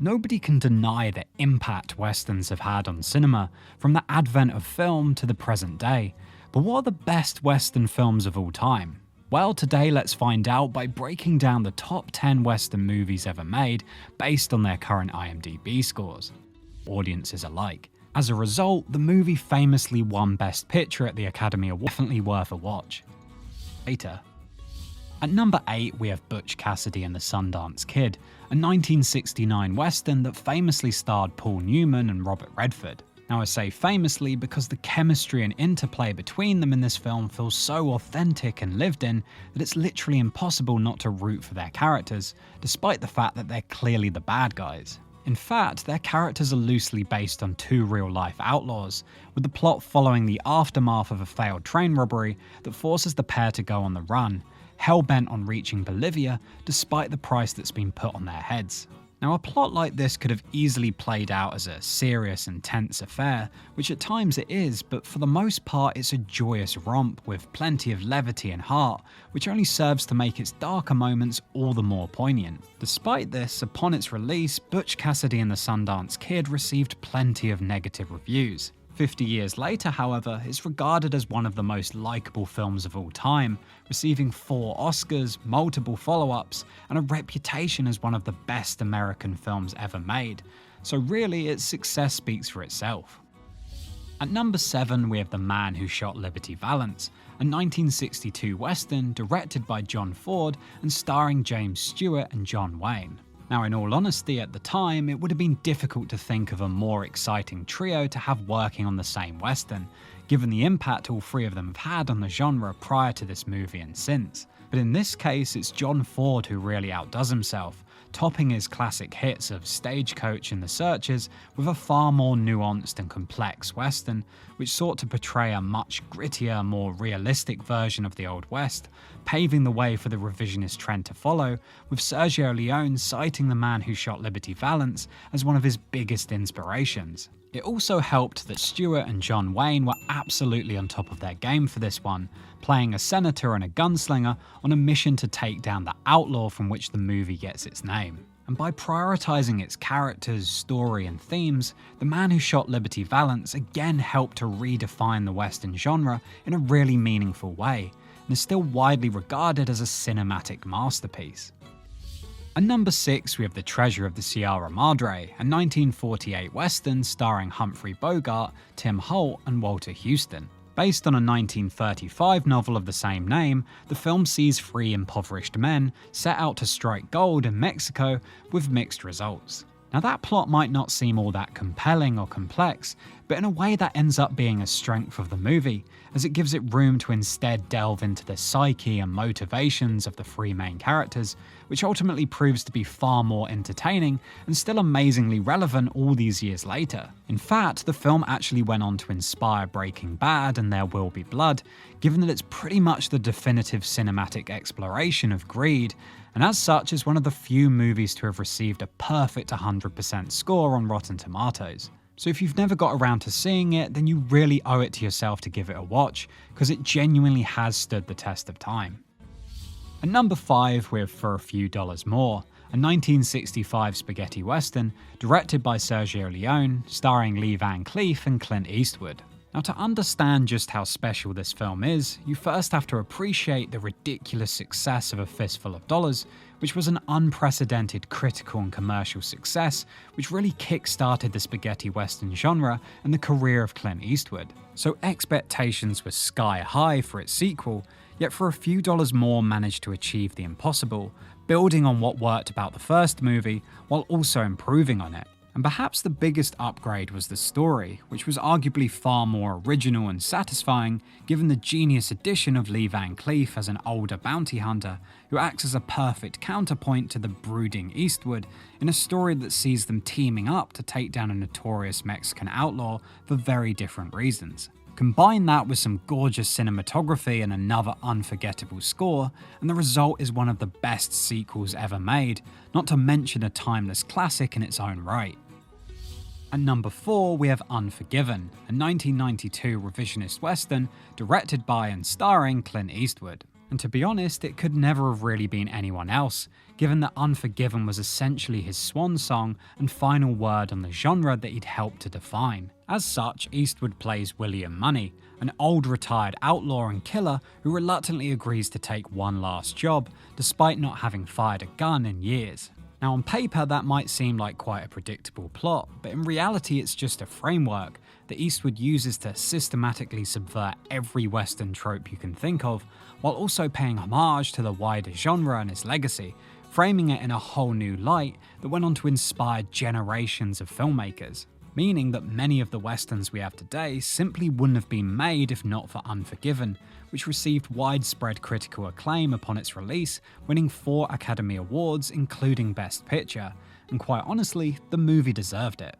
Nobody can deny the impact westerns have had on cinema, from the advent of film to the present day. But what are the best western films of all time? Well, today let's find out by breaking down the top 10 western movies ever made based on their current IMDB scores, audiences alike. As a result, the movie famously won Best Picture at the Academy Award, definitely worth a watch. Later. At number 8, we have Butch Cassidy and the Sundance Kid, a 1969 western that famously starred Paul Newman and Robert Redford. Now I say famously because the chemistry and interplay between them in this film feels so authentic and lived in that it's literally impossible not to root for their characters, despite the fact that they're clearly the bad guys. In fact, their characters are loosely based on two real-life outlaws, with the plot following the aftermath of a failed train robbery that forces the pair to go on the run, hell-bent on reaching Bolivia despite the price that's been put on their heads. Now, a plot like this could have easily played out as a serious and tense affair, which at times it is, but for the most part it's a joyous romp with plenty of levity and heart, which only serves to make its darker moments all the more poignant. Despite this, upon its release, Butch Cassidy and the Sundance Kid received plenty of negative reviews. 50 years later, however, it's regarded as one of the most likable films of all time, receiving 4 Oscars, multiple follow-ups, and a reputation as one of the best American films ever made. So really, its success speaks for itself. At number 7, we have The Man Who Shot Liberty Valance, a 1962 western directed by John Ford and starring James Stewart and John Wayne. Now, in all honesty, at the time, it would have been difficult to think of a more exciting trio to have working on the same western, given the impact all three of them have had on the genre prior to this movie and since. But in this case, it's John Ford who really outdoes himself, topping his classic hits of Stagecoach and The Searchers with a far more nuanced and complex western, which sought to portray a much grittier, more realistic version of the Old West, paving the way for the revisionist trend to follow, with Sergio Leone citing The Man Who Shot Liberty Valance as one of his biggest inspirations. It also helped that Stewart and John Wayne were absolutely on top of their game for this one, playing a senator and a gunslinger on a mission to take down the outlaw from which the movie gets its name. And by prioritizing its characters, story, and themes, The Man Who Shot Liberty Valance again helped to redefine the Western genre in a really meaningful way, and is still widely regarded as a cinematic masterpiece. At number 6, we have The Treasure of the Sierra Madre, a 1948 western starring Humphrey Bogart, Tim Holt, and Walter Houston. Based on a 1935 novel of the same name, the film sees 3 impoverished men set out to strike gold in Mexico with mixed results. Now, that plot might not seem all that compelling or complex, but in a way that ends up being a strength of the movie, as it gives it room to instead delve into the psyche and motivations of the 3 main characters, which ultimately proves to be far more entertaining and still amazingly relevant all these years later. In fact, the film actually went on to inspire Breaking Bad and There Will Be Blood, given that it's pretty much the definitive cinematic exploration of greed, and as such is one of the few movies to have received a perfect 100% score on Rotten Tomatoes. So if you've never got around to seeing it, then you really owe it to yourself to give it a watch, because it genuinely has stood the test of time. At number 5, we have For a Few Dollars More, a 1965 spaghetti western directed by Sergio Leone, starring Lee Van Cleef and Clint Eastwood. Now, to understand just how special this film is, you first have to appreciate the ridiculous success of A Fistful of Dollars, which was an unprecedented critical and commercial success, which really kick-started the spaghetti western genre and the career of Clint Eastwood. So expectations were sky high for its sequel, yet For a Few Dollars More managed to achieve the impossible, building on what worked about the first movie while also improving on it. And perhaps the biggest upgrade was the story, which was arguably far more original and satisfying given the genius addition of Lee Van Cleef as an older bounty hunter who acts as a perfect counterpoint to the brooding Eastwood in a story that sees them teaming up to take down a notorious Mexican outlaw for very different reasons. Combine that with some gorgeous cinematography and another unforgettable score, and the result is one of the best sequels ever made, not to mention a timeless classic in its own right. At number 4, we have Unforgiven, a 1992 revisionist western directed by and starring Clint Eastwood. And to be honest, it could never have really been anyone else, given that Unforgiven was essentially his swan song and final word on the genre that he'd helped to define. As such, Eastwood plays William Money, an old retired outlaw and killer who reluctantly agrees to take one last job, despite not having fired a gun in years. Now on paper that might seem like quite a predictable plot, but in reality it's just a framework that Eastwood uses to systematically subvert every Western trope you can think of, while also paying homage to the wider genre and its legacy, framing it in a whole new light that went on to inspire generations of filmmakers. Meaning that many of the westerns we have today simply wouldn't have been made if not for Unforgiven, which received widespread critical acclaim upon its release, winning 4 Academy Awards including Best Picture, and quite honestly, the movie deserved it.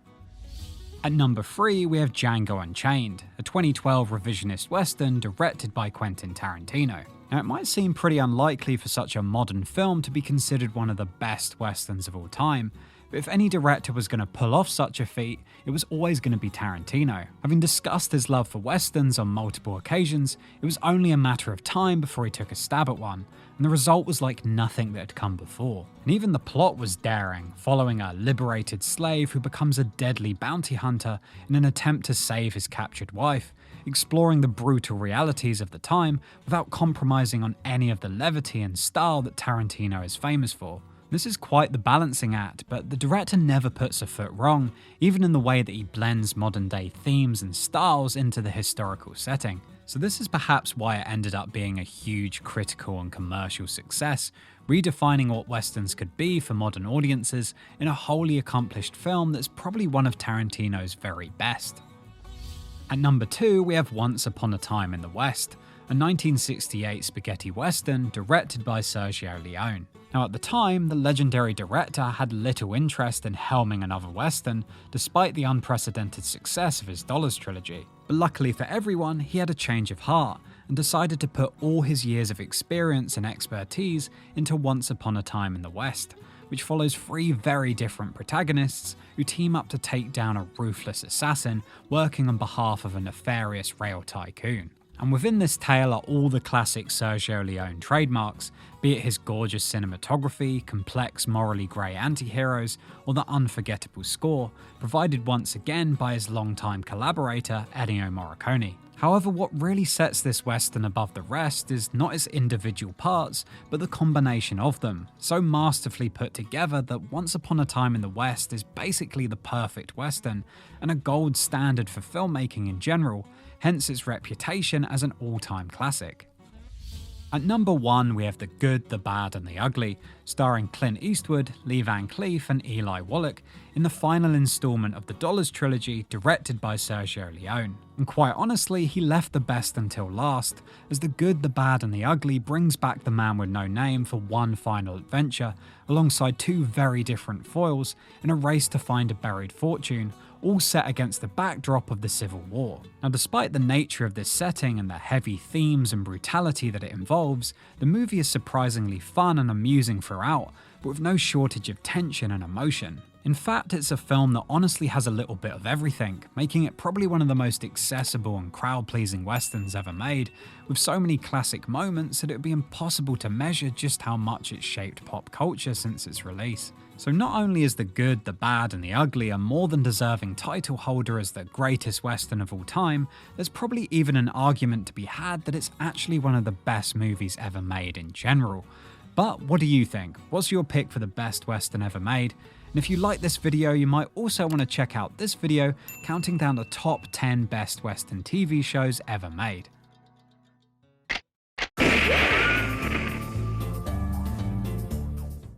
At number 3 we have Django Unchained, a 2012 revisionist western directed by Quentin Tarantino. Now it might seem pretty unlikely for such a modern film to be considered one of the best westerns of all time, but if any director was going to pull off such a feat, it was always going to be Tarantino. Having discussed his love for westerns on multiple occasions, it was only a matter of time before he took a stab at one, and the result was like nothing that had come before. And even the plot was daring, following a liberated slave who becomes a deadly bounty hunter in an attempt to save his captured wife, exploring the brutal realities of the time without compromising on any of the levity and style that Tarantino is famous for. This is quite the balancing act, but the director never puts a foot wrong, even in the way that he blends modern day themes and styles into the historical setting. So this is perhaps why it ended up being a huge critical and commercial success, redefining what westerns could be for modern audiences in a wholly accomplished film that's probably one of Tarantino's very best. At number 2 we have Once Upon a Time in the West, a 1968 spaghetti western directed by Sergio Leone. Now at the time, the legendary director had little interest in helming another western, despite the unprecedented success of his Dollars trilogy. But luckily for everyone, he had a change of heart and decided to put all his years of experience and expertise into Once Upon a Time in the West, which follows 3 very different protagonists who team up to take down a ruthless assassin working on behalf of a nefarious rail tycoon. And within this tale are all the classic Sergio Leone trademarks, be it his gorgeous cinematography, complex morally grey anti-heroes, or the unforgettable score, provided once again by his longtime collaborator Ennio Morricone. However, what really sets this western above the rest is not its individual parts, but the combination of them, so masterfully put together that Once Upon a Time in the West is basically the perfect western, and a gold standard for filmmaking in general, hence its reputation as an all-time classic. At number 1 we have The Good, the Bad and the Ugly, starring Clint Eastwood, Lee Van Cleef and Eli Wallach in the final installment of the Dollars trilogy directed by Sergio Leone. And quite honestly, he left the best until last, as The Good, the Bad and the Ugly brings back the man with no name for one final adventure, alongside 2 very different foils in a race to find a buried fortune, all set against the backdrop of the Civil War. Now despite the nature of this setting and the heavy themes and brutality that it involves, the movie is surprisingly fun and amusing throughout, but with no shortage of tension and emotion. In fact, it's a film that honestly has a little bit of everything, making it probably one of the most accessible and crowd-pleasing westerns ever made, with so many classic moments that it would be impossible to measure just how much it's shaped pop culture since its release. So not only is The Good, the Bad and the Ugly a more than deserving title holder as the greatest western of all time, there's probably even an argument to be had that it's actually one of the best movies ever made in general. But what do you think? What's your pick for the best western ever made? And if you like this video, you might also want to check out this video counting down the top 10 best western TV shows ever made.